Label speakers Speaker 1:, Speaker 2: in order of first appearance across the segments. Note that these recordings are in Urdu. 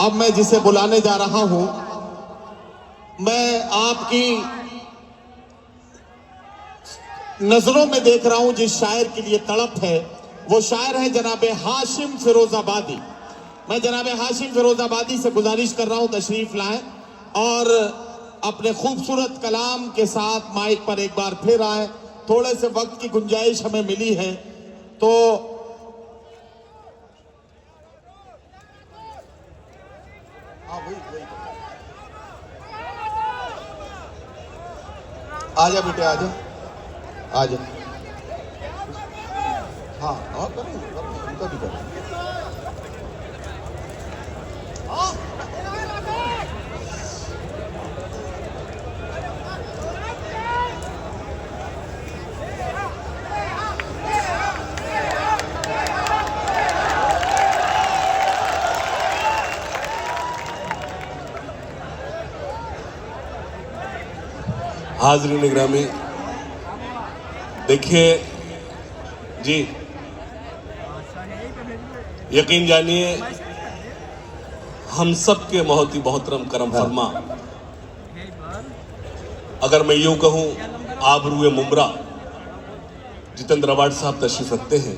Speaker 1: اب میں جسے بلانے جا رہا ہوں، میں آپ کی نظروں میں دیکھ رہا ہوں جس شاعر کے لیے تڑپ ہے، وہ شاعر ہے جناب ہاشم فیروز آبادی۔ میں جناب ہاشم فیروز آبادی سے گزارش کر رہا ہوں تشریف لائیں اور اپنے خوبصورت کلام کے ساتھ مائک پر ایک بار پھر آئیں۔ تھوڑے سے وقت کی گنجائش ہمیں ملی ہے تو آجا بیٹے، آجا آجا۔ ہاں اور کریں ان کا بھی کریں۔
Speaker 2: حاضرین گرامی، دیکھیے جی، یقین جانیے ہم سب کے بہت ہی محترم کرم فرما، اگر میں یوں کہوں آبروئے ممرا جتیندر ایوارڈ صاحب تشریف رکھتے ہیں،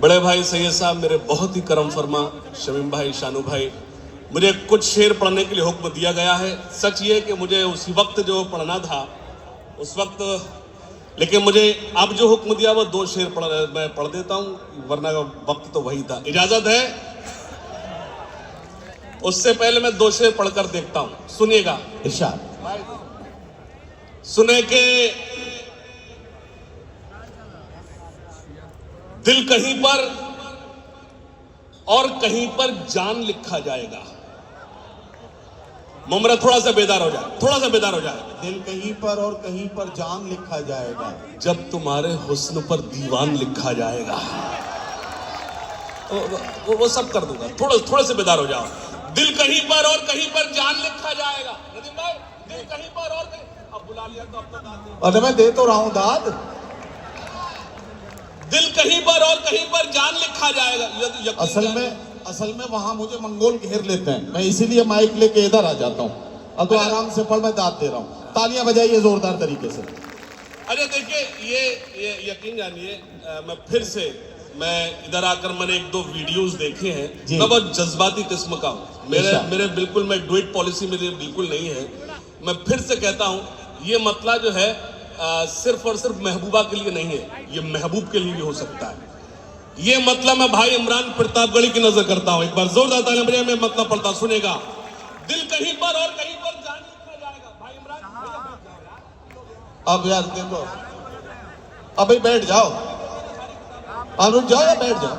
Speaker 2: بڑے بھائی سید صاحب میرے بہت ہی کرم فرما، شمیم بھائی، شانو بھائی، مجھے کچھ شعر پڑھنے کے لیے حکم دیا گیا ہے۔ سچ یہ کہ مجھے اسی وقت جو پڑھنا تھا اس وقت، لیکن مجھے اب جو حکم دیا وہ 2 شعر میں پڑھ دیتا ہوں، ورنہ وقت تو وہی تھا۔ اجازت ہے؟ اس سے پہلے میں 2 شعر پڑھ کر دیکھتا ہوں، سنیے گا
Speaker 1: ارشاد۔
Speaker 2: سنے کہ دل کہیں پر اور کہیں پر جان لکھا جائے گا۔ ممرا تھوڑا سا بیدار ہو جائے، تھوڑا سا بیدار ہو جائے۔
Speaker 1: دل کہیں پر اور کہیں پر جان لکھا جائے گا،
Speaker 2: جب تمہارے حسن پر دیوان لکھا جائے گا۔ وہ سب کر دوں گا، تھوڑے سے بیدار ہو جاؤ۔ دل کہیں پر اور کہیں پر جان لکھا جائے گا۔ ندیم بھائی، دل کہیں پر اور کہیں، اب بلا لیا تو اب تو داد دے۔
Speaker 1: اور میں دے تو رہا ہوں داد۔
Speaker 2: دل کہیں پر اور کہیں پر جان لکھا جائے گا۔
Speaker 1: اصل میں وہاں مجھے منگول گھیر لیتے ہیں، میں اسی لیے مائک لے کے ادھر آ جاتا ہوں۔ اب تو آرام سے پڑھ، میں داد دے رہا ہوں۔ تالیاں بجائیے زوردار طریقے سے۔
Speaker 2: اچھا دیکھیے، یہ یقین جانیے میں پھر سے ادھر آ کر میں نے 1-2 ویڈیوز دیکھے ہیں، میں بہت جذباتی قسم کا ہوں، میرے بالکل میں ڈوئٹ پالیسی میری بالکل نہیں ہے۔ میں پھر سے کہتا ہوں، یہ مسئلہ جو ہے صرف اور صرف محبوبہ کے لیے نہیں ہے، یہ محبوب کے لیے بھی ہو سکتا ہے۔ یہ مطلب میں بھائی عمران پرتاپ گڑھی کی نظر کرتا ہوں، ایک بار زوردار تالیاں بجائیں، میں مطلب پڑھتا سنے گا۔ دل کہیں پر اور کہیں پر جان لکھا جائے گا۔ بھائی عمران
Speaker 1: اب یار دیکھو، اب بھائی بیٹھ جاؤ، اب رک جاؤ یا بیٹھ جاؤ۔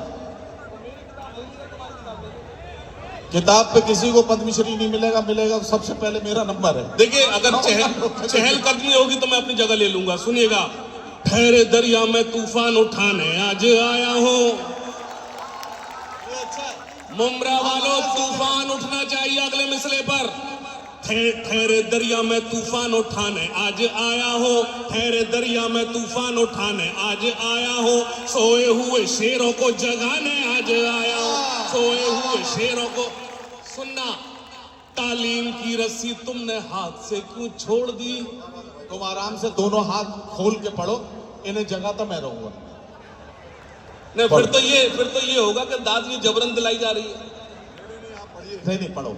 Speaker 1: کتاب پہ کسی کو پدم شری نہیں ملے گا سب سے پہلے میرا نمبر ہے۔
Speaker 2: دیکھیں اگر چہل قدمی ہوگی تو میں اپنی جگہ لے لوں گا، سنیے گا۔ ٹھہرے دریا میں طوفان اٹھانے آج آیا ہوں، ممرا والوں طوفان اٹھنا چاہیے اگلے مسئلے پر۔ ٹھہرے دریا میں طوفان اٹھانے آج آیا ہوں، ٹھہرے دریا میں طوفان اٹھانے آج آیا ہوں، سوئے ہوئے شیروں کو جگانے آج آیا ہوں، سوئے ہوئے شیروں کو۔ سننا، تعلیم کی رسی تم نے ہاتھ سے کیوں چھوڑ دی؟
Speaker 1: تم آرام سے دونوں ہاتھ کھول کے پڑھو، انہیں جگہ تو میں رہوں گا۔
Speaker 2: نہیں پھر تو یہ ہوگا کہ داد یہ جبرن دلائی جا رہی ہے۔
Speaker 1: نہیں پڑھو۔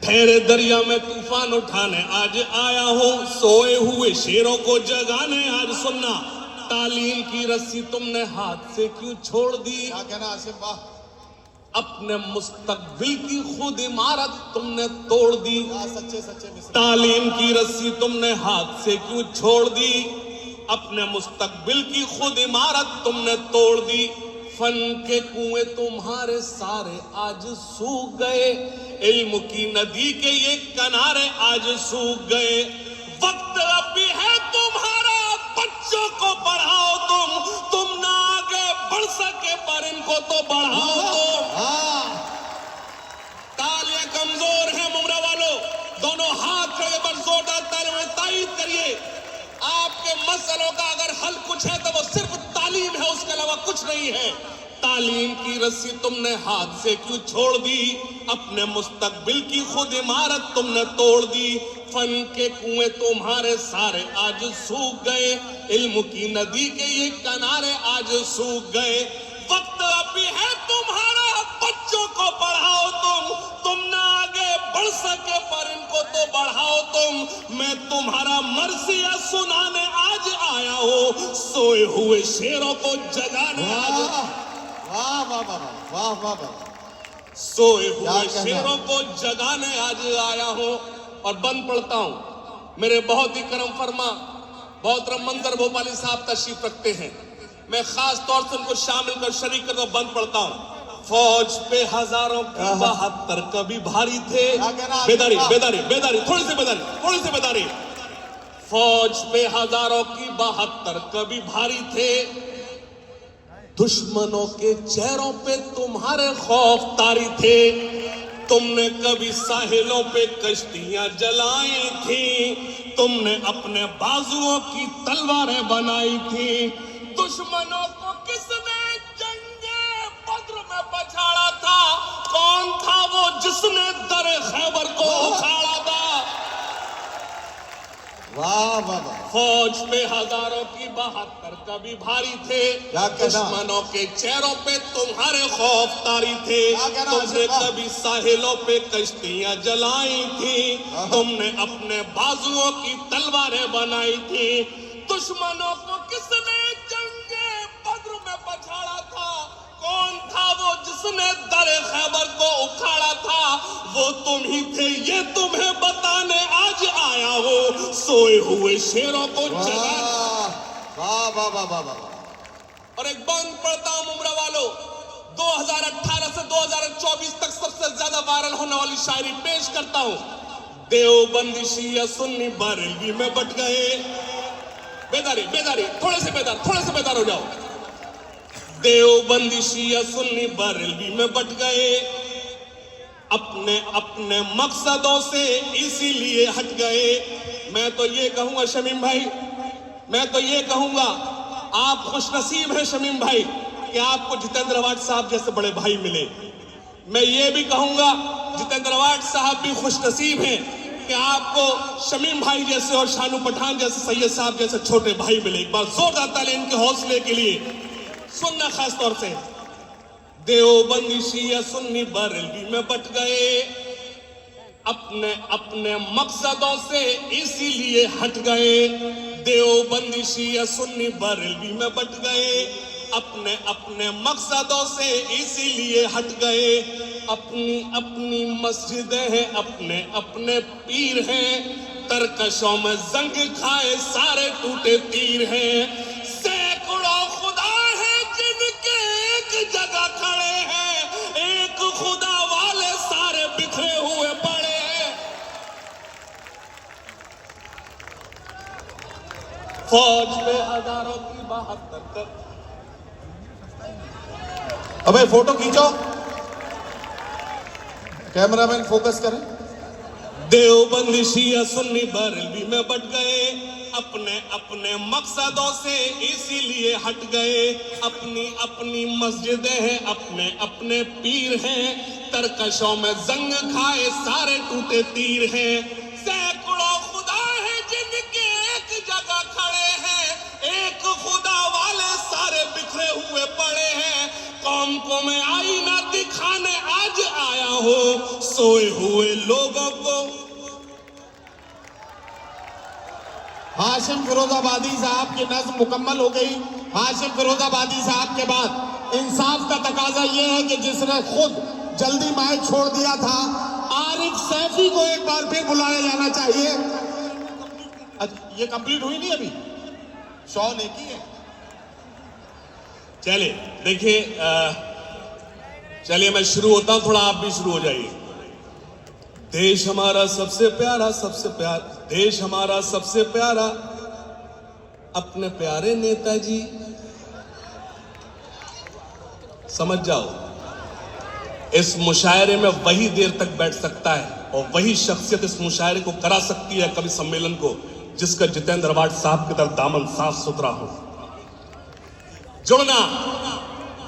Speaker 2: ٹھہرے دریا میں طوفان اٹھانے آج آیا ہوں، سوئے ہوئے شیروں کو جگانے آج۔ سننا، تعلیم کی رسی تم نے ہاتھ سے کیوں چھوڑ دی؟
Speaker 1: کیا کہنا آصف؟ واہ!
Speaker 2: اپنے مستقبل کی خود عمارت تم نے توڑ دی۔
Speaker 1: سچے مصر۔
Speaker 2: تعلیم کی رسی تم نے ہاتھ سے کیوں چھوڑ دی؟ اپنے مستقبل کی خود عمارت تم نے توڑ دی۔ فن کے کنویں تمہارے سارے آج سوکھ گئے، علم کی ندی کے یہ کنارے آج سوکھ گئے۔ وقت اب بھی ہے تمہارا، بچوں کو پڑھاؤ تم نہ آگے بڑھ سکے پر ان کو تو بڑھاؤ تم۔ تالیاں کمزور ہیں ممرا والوں، دونوں ہاتھ کھڑے پر زوردار تالیوں میں تائید کریے۔ آپ کے مسئلوں کا اگر حل کچھ ہے تو وہ صرف تعلیم ہے، اس کے علاوہ کچھ نہیں ہے۔ تعلیم کی رسی تم نے ہاتھ سے کیوں چھوڑ دی؟ اپنے مستقبل کی خود عمارت تم نے توڑ دی۔ فن کے کنویں تمہارے سارے آج سوکھ گئے، علم کی ندی کے یہ کنارے آج سوکھ گئے۔ وقت ابھی ہے تمہارا، بچوں کو پڑھاؤ تم نہ آگے بڑھ سکے پر ان کو تو بڑھاؤ تم۔ میں تمہارا مرثیہ سنانے آج آیا ہوں، سوئے ہوئے شیروں کو جگانے آج
Speaker 3: واہ واہ واہ واہ واہ واہ،
Speaker 2: سوئے ہوئے
Speaker 3: کیا کہنا؟
Speaker 2: شیروں کو جگانے آج آیا ہوں۔ اور بند پڑھتا ہوں، میرے بہت ہی کرم فرما محترم منظر بھوپالی صاحب تشریف رکھتے ہیں، میں خاص طور سے ان کو شامل کر شریک کر بند پڑھتا ہوں۔ فوج پہ ہزاروں کی 72 کبھی بھاری تھے۔
Speaker 3: کیا کہنا؟
Speaker 2: بیداری بیداری بیداری، تھوڑی سی بیداری۔ فوج پہ ہزاروں کی 72 کبھی بھاری تھے، دشمنوں کے چہروں پہ تمہارے خوف طاری تھے۔ تم نے کبھی ساحلوں پہ کشتیاں جلائی تھی، تم نے اپنے بازوؤں کی تلواریں بنائی تھی۔ دشمنوں کو کس نے جنگ بدر میں پچھاڑا تھا؟ کون تھا وہ جس نے در خیبر کو اکھاڑا تھا؟
Speaker 3: واہ واہ واہ،
Speaker 2: فوج پہ ہزاروں کی 72 کبھی بھاری تھے،
Speaker 3: کیا کہنا؟
Speaker 2: دشمنوں کے چہروں پہ تمہارے خوف طاری تھے۔
Speaker 3: کیا کہنا؟
Speaker 2: تم نے کبھی ساحلوں پہ کشتیاں جلائی تھی، تم نے اپنے بازوؤں کی تلواریں بنائی تھی۔ دشمنوں کو کس نے جنگ بدر میں پچھاڑا تھا؟ کون تھا وہ جس نے در خیبر کو اکھاڑا تھا؟ وہ تم ہی تھے، یہ تمہیں بتانے آج آیا ہو، سوئے ہوئے شیروں کو جگانے۔
Speaker 3: واہ واہ واہ واہ واہ،
Speaker 2: اور ایک بند پڑھتا ہوں ممرا والوں، 2018 سے 2024 تک سب سے زیادہ وائرل ہونے والی شاعری پیش کرتا ہوں۔ دیوبندی شیعہ سنی بریلوی میں بٹ گئے۔ بیداری، تھوڑے سے بیدار ہو جاؤ۔ دیوبندی شیعہ سنی بریلوی میں بٹ گئے، اپنے مقصدوں سے اسی لیے ہٹ گئے۔ میں تو یہ کہوں گا شمیم بھائی، میں تو یہ کہوں گا آپ خوش نصیب ہیں شمیم بھائی کہ آپ کو جتیندر اوائٹ صاحب جیسے بڑے بھائی ملے۔ میں یہ بھی کہوں گا جتیندر اوائٹ صاحب بھی خوش نصیب ہیں کہ آپ کو شمیم بھائی جیسے اور شانو پٹھان جیسے سید صاحب جیسے چھوٹے بھائی ملے۔ ایک بار زوردار تالی ان کے حوصلے کے لیے سننا خاص طور سے۔ دیوبندی شیعہ سنی بریلوی میں بٹ گئے، اپنے مقصدوں سے اسی لیے ہٹ گئے۔ دیوبندی شیعہ سنی بریلوی میں بٹ گئے، اپنے مقصدوں سے اسی لیے ہٹ گئے۔ اپنی مسجدیں ہیں، اپنے پیر ہیں، ترکشوں میں زنگ کھائے سارے ٹوٹے تیر ہیں۔ سینکڑوں خدا ہیں جن کے ایک جگہ کھڑے ہیں، ایک خدا والے سارے بکھرے ہوئے پڑے ہیں۔ فوج پہ ہزاروں کی 72
Speaker 3: ابے فوٹو کھینچو، کیمرہ مین فوکس کریں۔
Speaker 2: دیوبندی شیعہ سنی بریلوی میں بٹ گئے، اپنے مقصدوں سے اسی لیے ہٹ گئے۔ اپنی مسجدیں ہیں، اپنے پیر ہیں، ترکشوں میں زنگ کھائے سارے ٹوٹے تیر ہیں۔ سینکڑوں خدا ہیں جن کے ایک جگہ کھڑے ہیں، ایک خدا والے سارے بکھرے ہوئے پڑے ہیں۔ قوم کو میں آئینہ دکھانے آج آیا ہوں، سوئے ہوئے لوگوں کو۔
Speaker 1: ہاشم فیروز آبادی صاحب کی نظم مکمل ہو گئی۔ ہاشم فیروز آبادی صاحب کے بعد انصاف کا تقاضا یہ ہے کہ جس نے خود جلدی مائک چھوڑ دیا تھا، عارف سیفی کو ایک بار پھر بلایا جانا چاہیے۔ یہ کمپلیٹ ہوئی نہیں ابھی، شو نے کی ہے۔
Speaker 2: چلیے میں شروع ہوتا ہوں، تھوڑا آپ بھی شروع ہو جائیے۔ دیش ہمارا سب سے پیارا، دیش ہمارا سب سے پیارا، اپنے پیارے نیتا جی۔ سمجھ جاؤ، اس مشاعرے میں وہی دیر تک بیٹھ سکتا ہے اور وہی شخصیت اس مشاعرے کو کرا سکتی ہے کبھی سمیلن کو، جس کا جتیندر اوائٹ صاحب کی طرف دامن صاف ستھرا ہو۔ جڑنا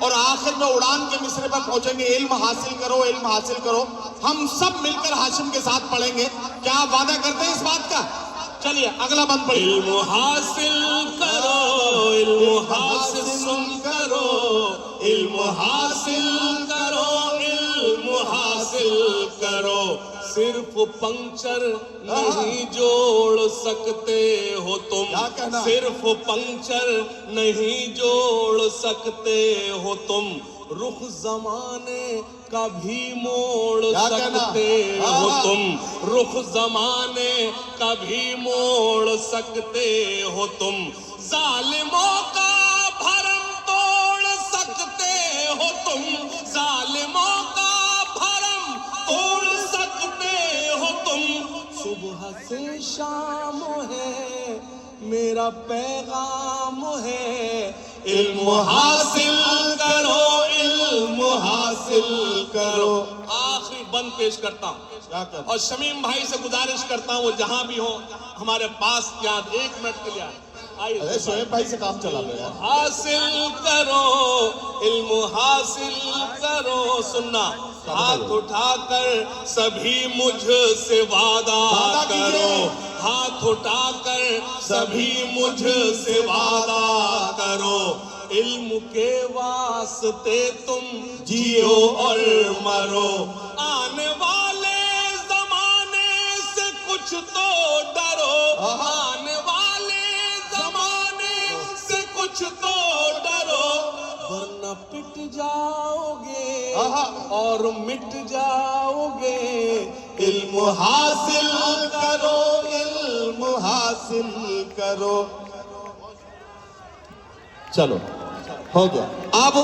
Speaker 3: اور آخر میں اڑان کے مصرے پر پہنچیں گے، علم حاصل کرو، علم حاصل کرو. ہم سب مل کر ہاشم کے ساتھ پڑھیں گے. کیا آپ وعدہ کرتے ہیں اس بات کا؟ چلیے اگلا بند پڑھیے.
Speaker 2: علم حاصل کرو، علم حاصل سن کرو، علم حاصل کرو، علم حاصل کرو. صرف پنکچر نہیں جوڑ سکتے ہو تم،
Speaker 3: کیا کہنا؟
Speaker 2: صرف پنکچر نہیں جوڑ سکتے ہو تم. رخ زمانے کا بھی موڑ
Speaker 3: کیا کہنا؟
Speaker 2: سکتے ہو تم، رخ زمانے کا بھی موڑ سکتے ہو تم. ظالموں کا بھرم توڑ سکتے ہو تم، ظالموں کا بھرم توڑ سکتے ہو تم. صبح سے شام ہے میرا پیغام ہے، علم حاصل کرو، علم حاصل کرو. آخری بند پیش کرتا ہوں
Speaker 3: کیا کہنا؟
Speaker 2: اور شمیم بھائی سے گزارش کرتا ہوں وہ جہاں بھی ہو ہمارے پاس یہاں 1 منٹ کے لیے آئیے.
Speaker 3: ارے شعیب بھائی سے کام چلا لو یار.
Speaker 2: حاصل کرو، علم حاصل کرو. سننا، ہاتھ اٹھا کر سبھی مجھ سے وعدہ کرو، ہاتھ اٹھا کر سبھی مجھ سے وعدہ کرو. علم کے واسطے تم جیو اور مرو، آنے والے زمانے سے کچھ تو ڈرو، آنے والے زمانے سے کچھ تو ڈرو، ورنہ پٹ جاؤ گے اور مٹ جاؤ گے. علم حاصل کرو،
Speaker 3: علم حاصل کرو. چلو ہو گیا. اب